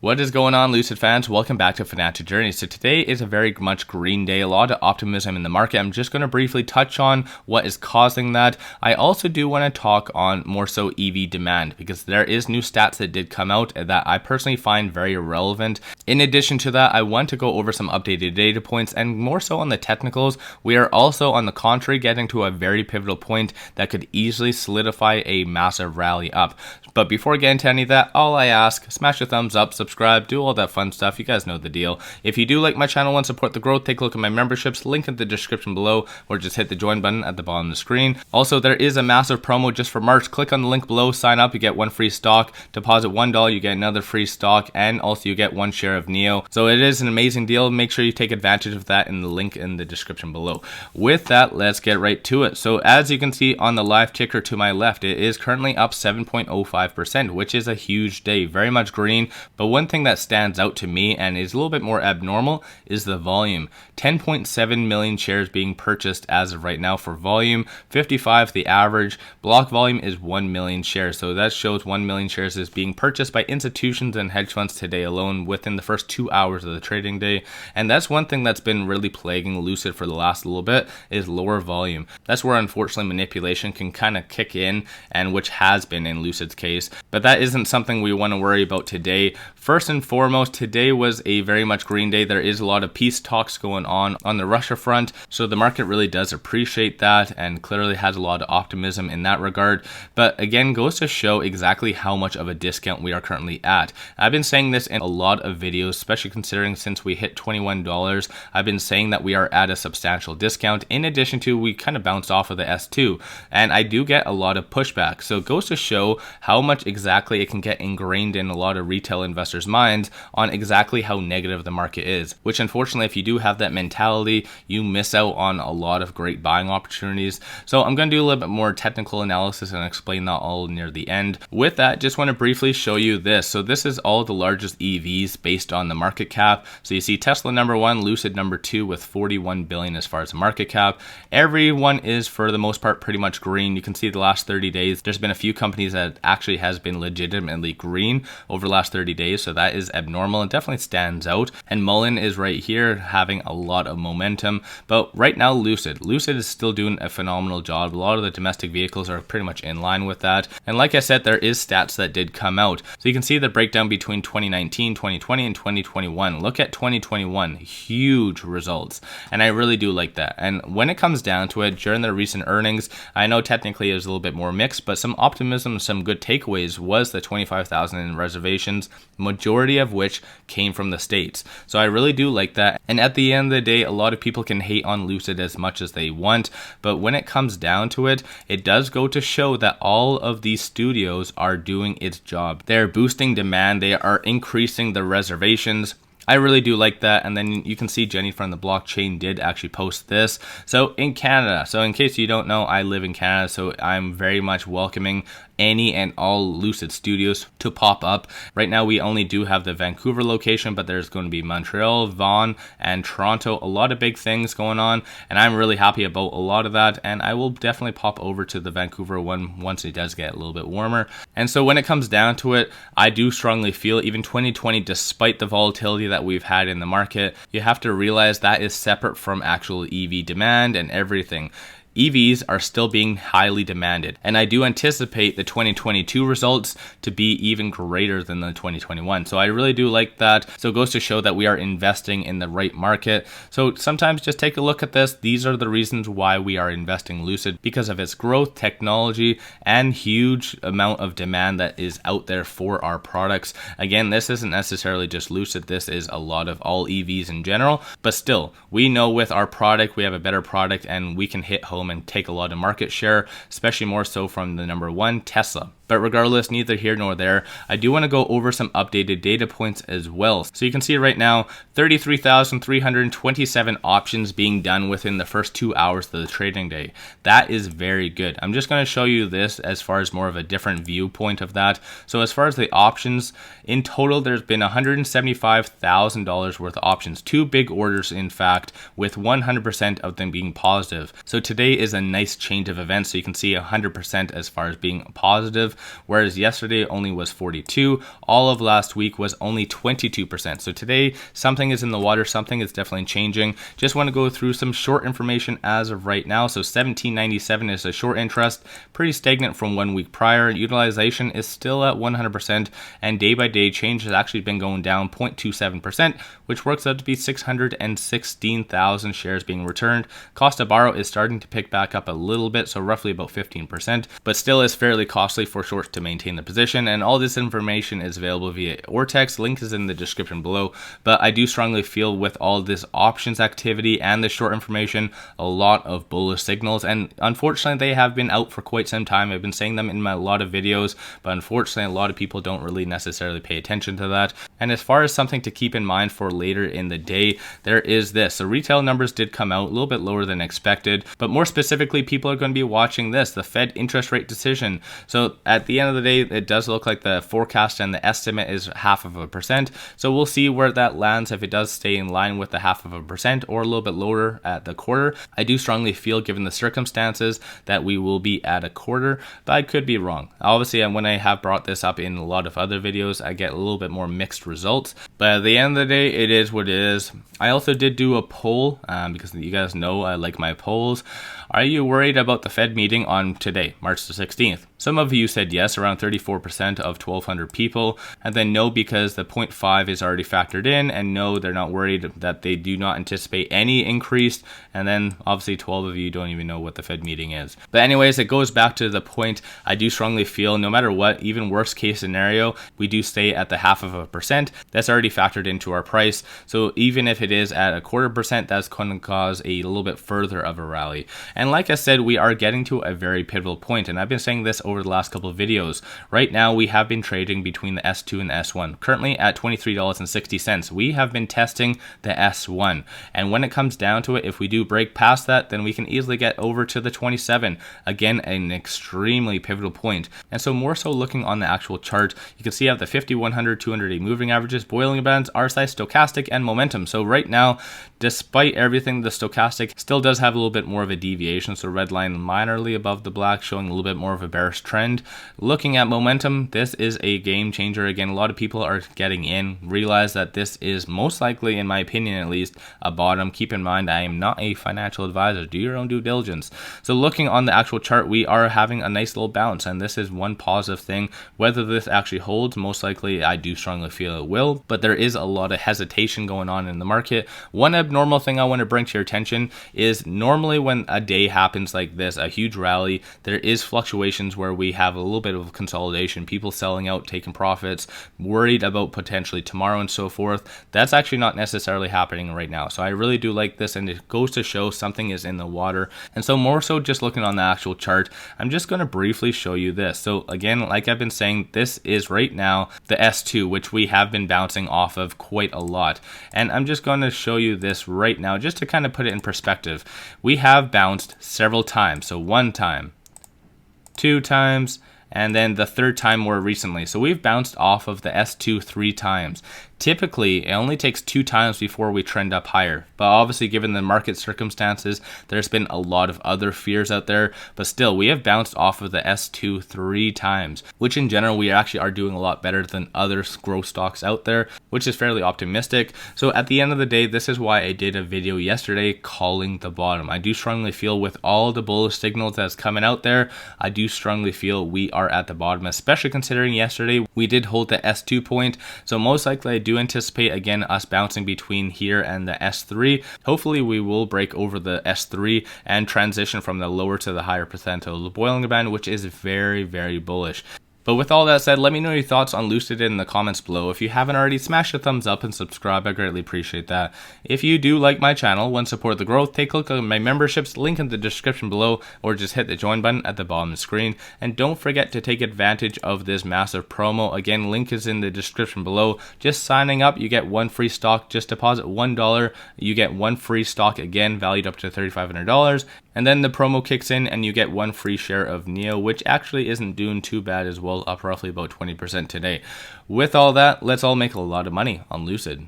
What is going on, Lucid fans? Welcome back to Financial Journey. So today is a very much green day, a lot of optimism in the market. I'm just going to briefly touch on what is causing that. I also do want to talk on more so EV demand, because there is new stats that did come out that I personally find very relevant. In addition to that, I want to go over some updated data points and more so on the technicals. We are also, on the contrary, getting to a very pivotal point that could easily solidify a massive rally up. But before I get into any of that, all I ask, smash a thumbs up, subscribe, do all that fun stuff. You guys know the deal. If you do like my channel and support the growth, take a look at my memberships, link in the description below, or just hit the join button at the bottom of the screen. Also, there is a massive promo just for March. Click on the link below, sign up, you get one free stock. Deposit $1, you get another free stock, and also you get one share of NEO. So it is an amazing deal. Make sure you take advantage of that in the link in the description below. With that, let's get right to it. So as you can see on the live ticker to my left, it is currently up 7.05%, which is a huge day, very much green. But one thing that stands out to me and is a little bit more abnormal is the volume. 10.7 million shares being purchased as of right now for volume, 55 the average. Block volume is 1 million shares, so that shows 1 million shares is being purchased by institutions and hedge funds today alone within the first 2 hours of the trading day. And that's one thing that's been really plaguing Lucid for the last little bit, is lower volume. That's where unfortunately manipulation can kind of kick in, and which has been in Lucid's case. But that isn't something we want to worry about today. First and foremost, today was a very much green day. There is a lot of peace talks going on the Russia front, so the market really does appreciate that and clearly has a lot of optimism in that regard. But again, goes to show exactly how much of a discount we are currently at. I've been saying this in a lot of videos, especially considering since we hit $21, I've been saying that we are at a substantial discount. In addition to, we kind of bounced off of the S2, and I do get a lot of pushback. So it goes to show how much exactly it can get ingrained in a lot of retail investors' minds on exactly how negative the market is, which unfortunately, if you do have that mentality, you miss out on a lot of great buying opportunities. So I'm going to do a little bit more technical analysis and explain that all near the end. With that, just want to briefly show you this. So this is all the largest EVs based on the market cap. So you see Tesla number 1, Lucid number 2 with 41 billion as far as the market cap. Everyone is for the most part pretty much green. You can see the last 30 days, there's been a few companies that actually has been legitimately green over the last 30 days. So that is abnormal and definitely stands out. And Mullen is right here having a lot of momentum. But right now, Lucid is still doing a phenomenal job. A lot of the domestic vehicles are pretty much in line with that. And like I said, there is stats that did come out. So you can see the breakdown between 2019, 2020, and 2021. Look at 2021, huge results. And I really do like that. And when it comes down to it, during the recent earnings, I know technically it was a little bit more mixed, but some optimism, some good takeaways was the 25,000 in reservations, majority of which came from the States. So I really do like that. And at the end of the day, a lot of people can hate on Lucid as much as they want, but when it comes down to it, it does go to show that all of these studios are doing its job. They're boosting demand, they are increasing the reservations. I really do like that. And then you can see Jenny from the blockchain did actually post this. So in Canada, so in case you don't know, I live in Canada, so I'm very much welcoming any and all Lucid studios to pop up. Right now we only do have the Vancouver location, but there's going to be Montreal, Vaughan, and Toronto. A lot of big things going on, and I'm really happy about a lot of that, and I will definitely pop over to the Vancouver one once it does get a little bit warmer. And so when it comes down to it, I do strongly feel even 2020, despite the volatility that we've had in the market, you have to realize that is separate from actual EV demand and everything. EVs are still being highly demanded, and I do anticipate the 2022 results to be even greater than the 2021. So I really do like that. So it goes to show that we are investing in the right market. So sometimes just take a look at this. These are the reasons why we are investing Lucid, because of its growth, technology, and huge amount of demand that is out there for our products. Again, this isn't necessarily just Lucid, this is a lot of all EVs in general, but still, we know with our product, we have a better product and we can hit home and take a lot of market share, especially more so from the number 1, Tesla. But regardless, neither here nor there, I do want to go over some updated data points as well. So you can see right now, 33,327 options being done within the first 2 hours of the trading day. That is very good. I'm just going to show you this as far as more of a different viewpoint of that. So as far as the options, in total, there's been $175,000 worth of options. 2 big orders, in fact, with 100% of them being positive. So today is a nice change of events. So you can see 100% as far as being positive. positive, whereas yesterday only was 42. All of last week was only 22%. So today something is in the water, something is definitely changing. Just want to go through some short information as of right now. So 1797 is a short interest, pretty stagnant from 1 week prior. Utilization is still at 100%, and day by day change has actually been going down 0.27%, which works out to be 616,000 shares being returned. Cost to borrow is starting to pick back up a little bit, so roughly about 15%, but still is fairly costly for shorts to maintain the position. And all this information is available via or text. Link is in the description below. But I do strongly feel with all this options activity and the short information, a lot of bullish signals, and unfortunately they have been out for quite some time. I've been saying them in a lot of videos, but unfortunately a lot of people don't really necessarily pay attention to that. And as far as something to keep in mind for later in the day, there is this. So retail numbers did come out a little bit lower than expected, but more specifically, people are going to be watching this, the Fed interest rate decision. So at the end of the day, it does look like the forecast and the estimate is 0.5%. So we'll see where that lands, if it does stay in line with the 0.5% or a little bit lower at the quarter. I do strongly feel, given the circumstances, that we will be at a quarter, but I could be wrong. Obviously, when I have brought this up in a lot of other videos, I get a little bit more mixed results, but at the end of the day, it is what it is. I also did do a poll because you guys know I like my polls. Are you worried about the Fed meeting on today, March the 16th? Some of you said yes, around 34% of 1,200 people, and then no because the 0.5 is already factored in, and no, they're not worried, that they do not anticipate any increase, and then obviously 12 of you don't even know what the Fed meeting is. But anyways, it goes back to the point. I do strongly feel no matter what, even worst case scenario, we do stay at the 0.5%. That's already factored into our price. So even if it is at 0.25%, that's going to cause a little bit further of a rally. And like I said, we are getting to a very pivotal point, and I've been saying this over the last couple of videos. Right now, we have been trading between the S2 and the S1, currently at $23.60. We have been testing the S1, and when it comes down to it, if we do break past that, then we can easily get over to the 27. Again, an extremely pivotal point. And so more so looking on the actual chart, you can see I have the 50, 100, 200 moving averages, Bollinger Bands, RSI, stochastic, and momentum. So right now, despite everything, the stochastic still does have a little bit more of a deviation. So red line minorly above the black, showing a little bit more of a bearish trend. Looking at momentum, this is a game changer. Again, a lot of people are getting in, realize that this is most likely, in my opinion at least, a bottom. Keep in mind, I am not a financial advisor. Do your own due diligence. So looking on the actual chart, we are having a nice little bounce, and this is one positive thing. Whether this actually holds, most likely I do strongly feel it will, but there is a lot of hesitation going on in the market. One abnormal thing I want to bring to your attention is normally when a day happens like this, a huge rally, there is fluctuations where we have a little bit of consolidation, people selling out, taking profits, worried about potentially tomorrow and so forth. That's actually not necessarily happening right now. So I really do like this, and it goes to show something is in the water. And so more so just looking on the actual chart, I'm just going to briefly show you this. So again, like I've been saying, this is right now the S2, which we have been bouncing off of quite a lot. And I'm just going to show you this right now just to kind of put it in perspective. We have bounced several times. So 1 time, 2 times, and then the 3rd time more recently. So we've bounced off of the S2 3 times. Typically, it only takes 2 times before we trend up higher. But obviously, given the market circumstances, there's been a lot of other fears out there. But still, we have bounced off of the S2 3 times, which in general, we actually are doing a lot better than other growth stocks out there, which is fairly optimistic. So at the end of the day, this is why I did a video yesterday calling the bottom. I do strongly feel with all the bullish signals that's coming out there, I do strongly feel we are at the bottom, especially considering yesterday we did hold the S2 point. So most likely, I do anticipate again us bouncing between here and the S3. Hopefully we will break over the S3 and transition from the lower to the higher percentile of the Bollinger Band, which is very, very bullish. But with all that said, let me know your thoughts on Lucid in the comments below. If you haven't already, smash a thumbs up and subscribe. I greatly appreciate that. If you do like my channel, want to support the growth, take a look at my memberships, link in the description below, or just hit the join button at the bottom of the screen. And don't forget to take advantage of this massive promo. Again, link is in the description below. Just signing up, you get 1 free stock. Just deposit $1, you get 1 free stock, again valued up to $3,500. And then the promo kicks in and you get 1 free share of NEO, which actually isn't doing too bad as well, up roughly about 20% today. With all that, let's all make a lot of money on Lucid.